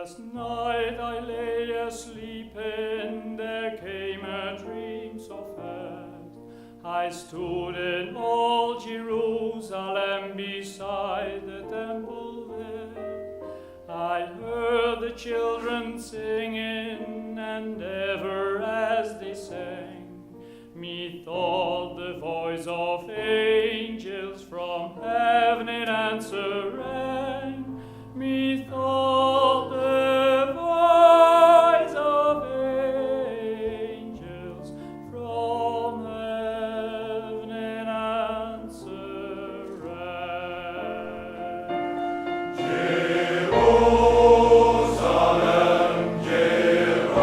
Last night I lay asleeping, there came a dream so fair. I stood in old Jerusalem beside the temple there. I heard the children singing, and ever as they sang, methought the voice of angels from heaven in answer rang. Methought the voice of angels from heaven in answer rang. Jerusalem, Jerusalem,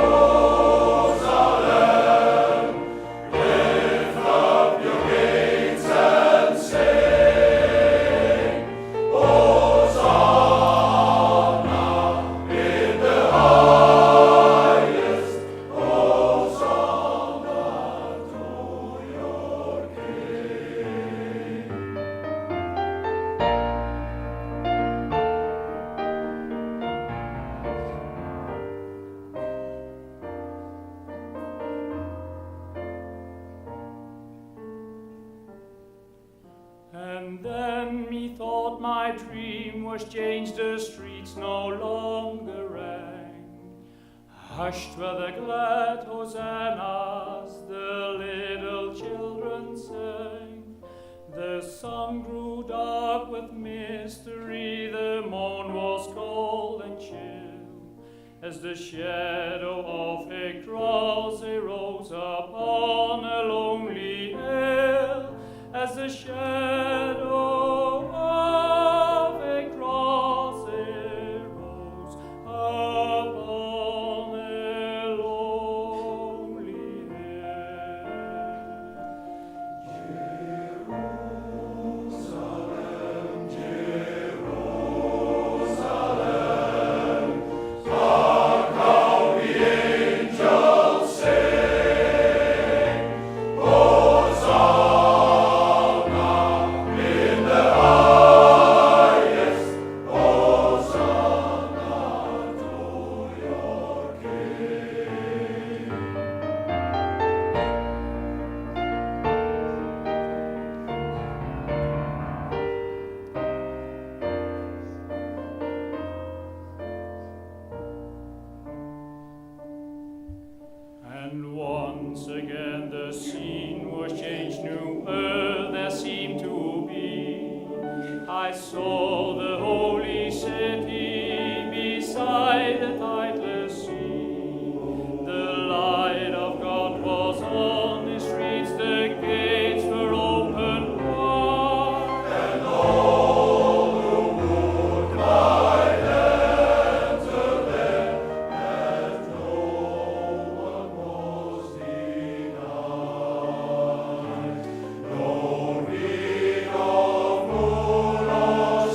lift up your gates and sing, Hosanna in the highest, Hosanna to your King. And then methought my dream was changed, the streets no longer rang. Hushed were the glad hosannas, the little children sang. The sun grew dark with mystery, the morn was cold and chill, as the shadow of a cross arose upon a lonely hill, as the shadow of a cross arose upon a lonely hill. Jerusalem, Jerusalem, hark how the angels sing, Hosanna in the highest, Hosanna to your King. And once again the scene was changed, new earth there seemed to be. I saw the holy city beside the tideless sea. The light of God was on the streets, the gates were open wide, and all who would might enter there, and no one was denied. No need of moon or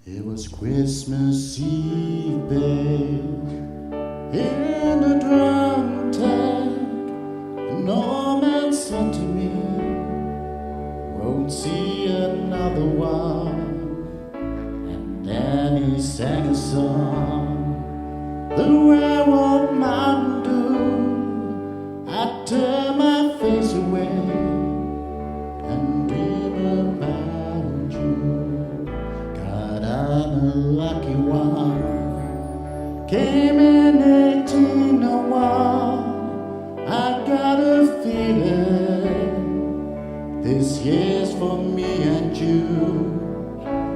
It was Christmas Eve, babe, in the drum tank. An old man said to me, won't see another one. And then he sang a song, the railroad mountain dew. I turned my face away and dream about you. God, I'm a lucky one. Came in 1801. I got a feeling this year's for me and you.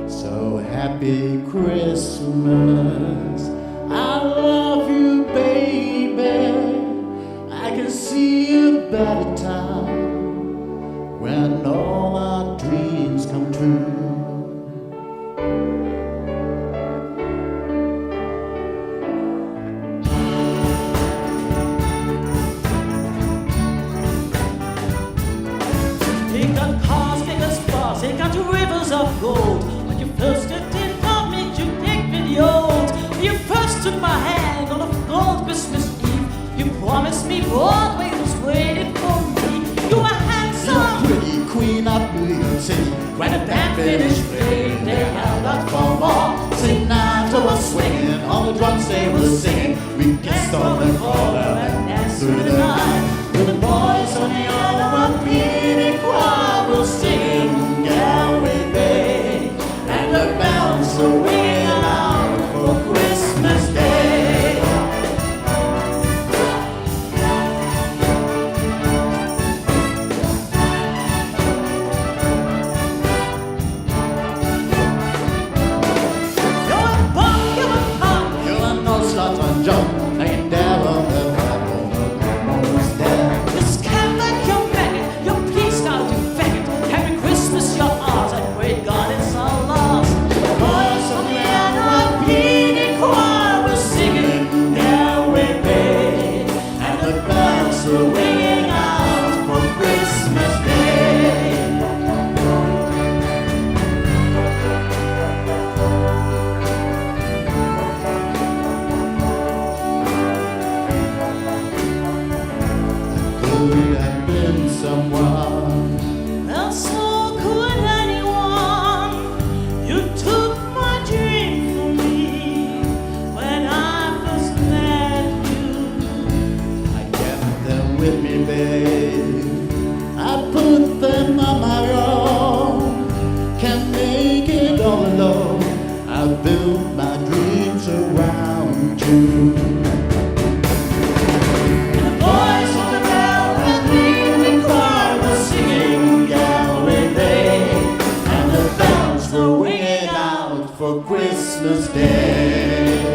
So happy Christmas. I love you, baby. I can see a better time when all our dreams come true. They got cars, they got spas, they got rivers of gold. When you first did love me, you take videos. When you first took my hand on a cold Christmas Eve, you promised me Broadway was waiting for me. You were handsome, You're a pretty queen of New York City. when the band finished playing, they held out for more. Sinatra was swinging, all the drums they were singing. We kissed on the corner and danced through the night. With the boys on the R&B choir were singing Galway Bay, and the bells were ringing out for Christmas Day. You're a bum, you're a punk. You're a no-slot on jump, ain't there on the Bible, almost there. This cat like you're begging, you're pleased now to faggot. Happy Christmas, your arms, and great God, it's all lost. Boys on the NYPD choir were singing Galway Bay, and the bells were ringing out for Christmas Day. Could have been someone. Well, so could anyone. You took my dream from me when I first met you. I kept them with me, babe. I put them on my own. Can't make it all alone. I built my dreams around you. The boys on the L&B choir were singing Galway Bay, And the bells were ringing out for Christmas Day.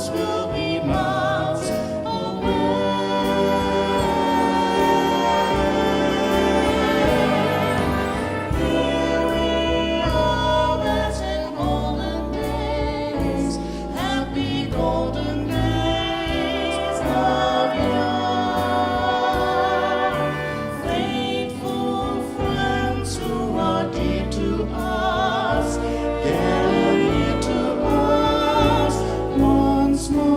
us will be miles away. Here we are, that's in golden days, happy golden days of yore. Faithful friends who are dear to us, gather near to us once more.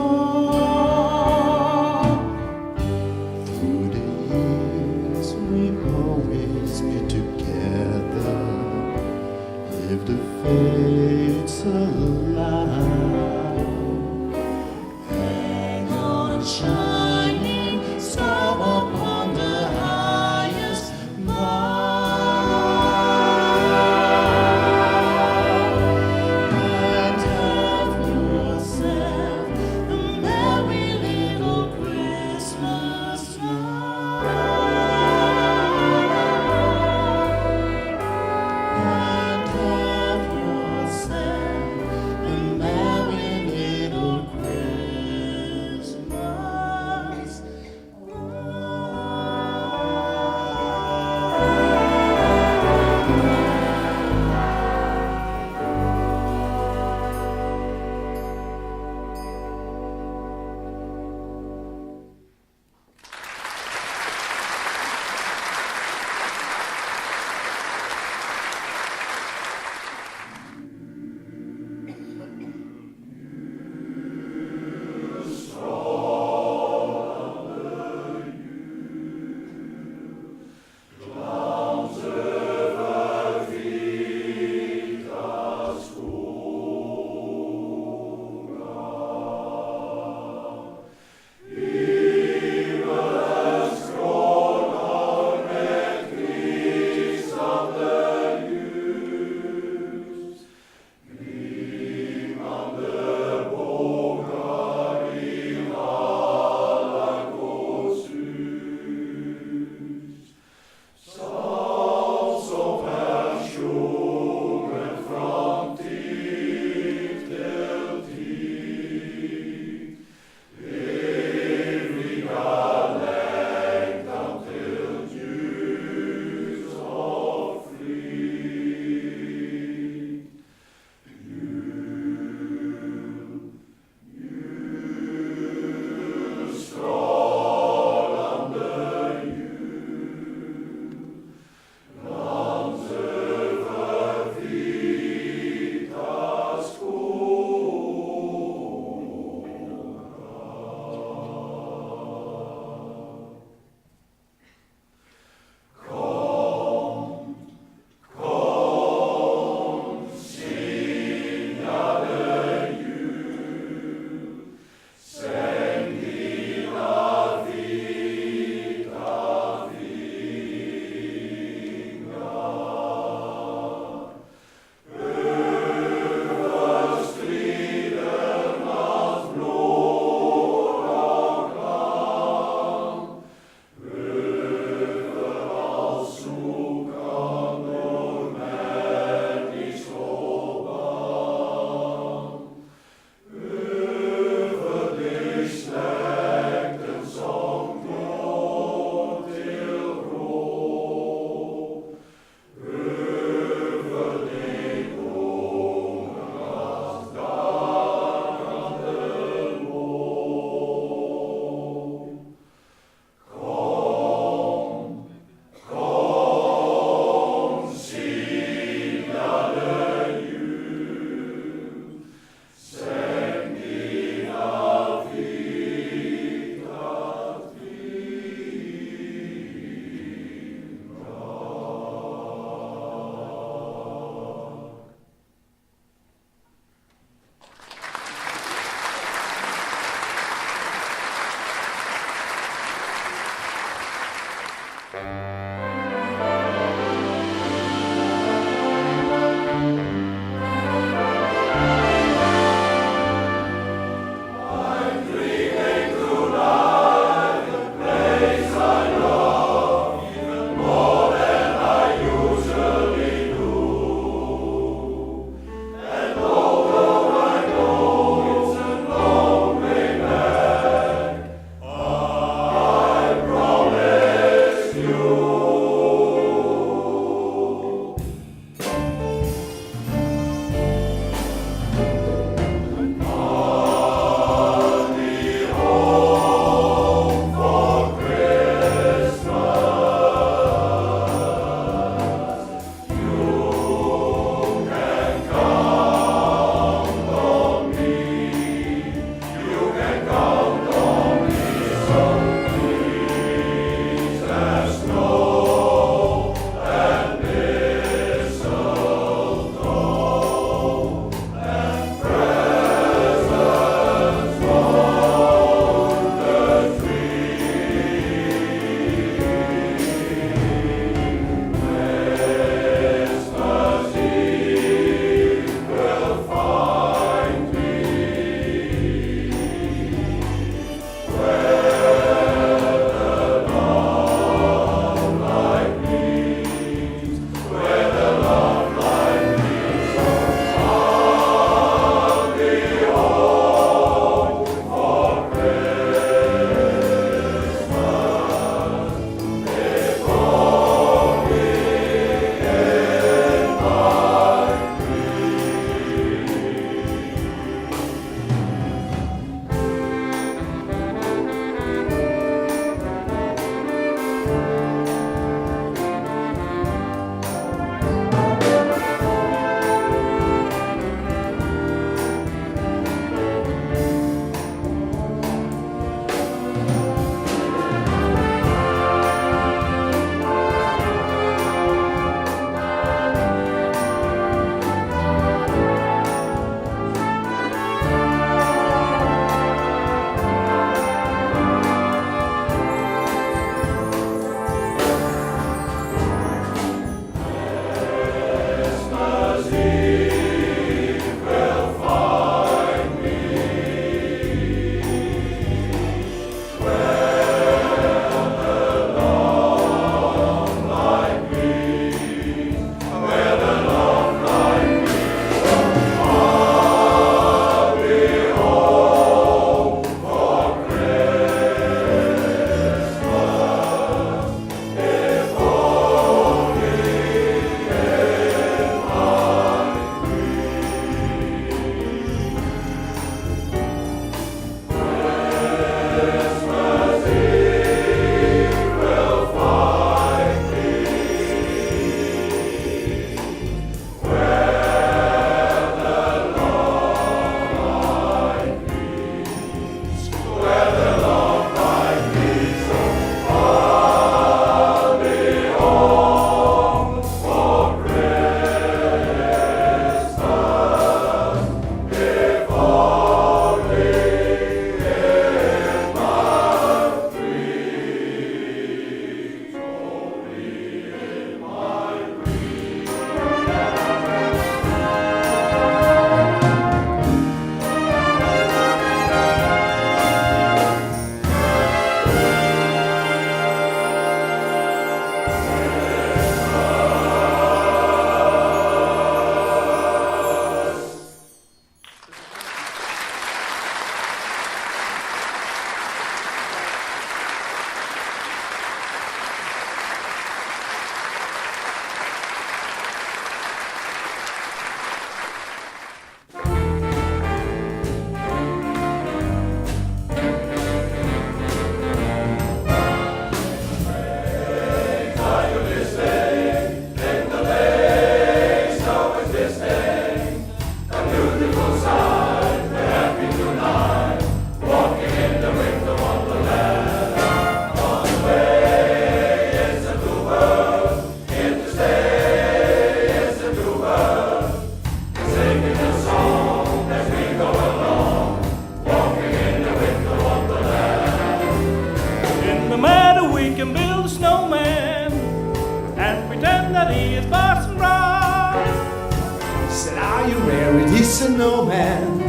snowman.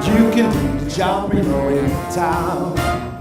You can jump in town.